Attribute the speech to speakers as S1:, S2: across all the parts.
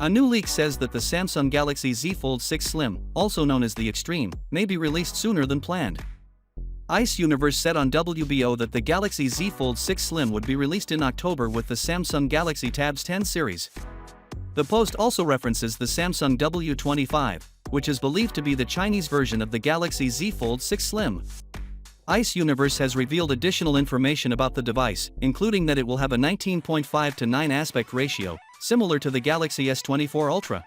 S1: A new leak says that the Samsung Galaxy Z Fold 6 Slim, also known as the Extreme, may be released sooner than planned. Ice Universe said on WBO that the Galaxy Z Fold 6 Slim would be released in October with the Samsung Galaxy Tabs 10 series. The post also references the Samsung W25, which is believed to be the Chinese version of the Galaxy Z Fold 6 Slim. Ice Universe has revealed additional information about the device, including that it will have a 19.5:9 aspect ratio, similar to the Galaxy S24 Ultra.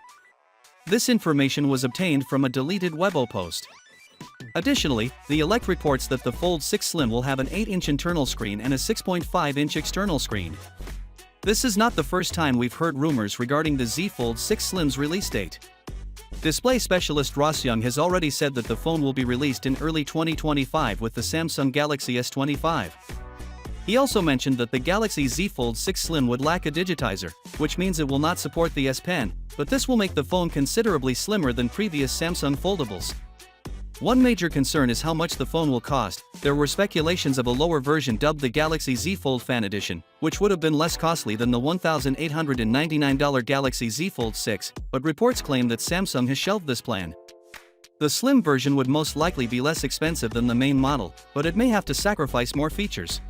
S1: This information was obtained from a deleted Weibo post. Additionally, The Elect reports that the Fold 6 Slim will have an 8-inch internal screen and a 6.5-inch external screen. This is not the first time we've heard rumors regarding the Z Fold 6 Slim's release date. Display specialist Ross Young has already said that the phone will be released in early 2025 with the Samsung Galaxy S25. He also mentioned that the Galaxy Z Fold 6 Slim would lack a digitizer, which means it will not support the S Pen, but this will make the phone considerably slimmer than previous Samsung foldables. One major concern is how much the phone will cost. There were speculations of a lower version dubbed the Galaxy Z Fold Fan Edition, which would have been less costly than the $1,899 Galaxy Z Fold 6, but reports claim that Samsung has shelved this plan. The slim version would most likely be less expensive than the main model, but it may have to sacrifice more features.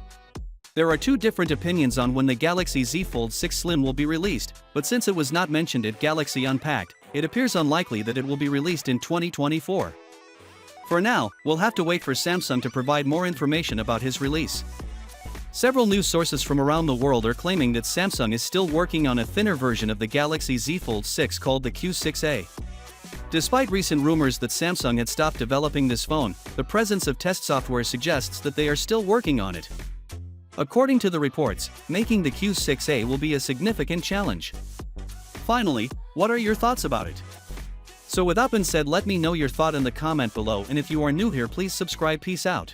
S1: There are two different opinions on when the Galaxy Z Fold 6 Slim will be released, but since it was not mentioned at Galaxy Unpacked, it appears unlikely that it will be released in 2024. For now, we'll have to wait for Samsung to provide more information about his release. Several news sources from around the world are claiming that Samsung is still working on a thinner version of the Galaxy Z Fold 6 called the Q6A. Despite recent rumors that Samsung had stopped developing this phone, the presence of test software suggests that they are still working on it. According to the reports, making the Q6A will be a significant challenge. Finally, what are your thoughts about it? So with that being said, let me know your thought in the comment below, and if you are new here, please subscribe. Peace out.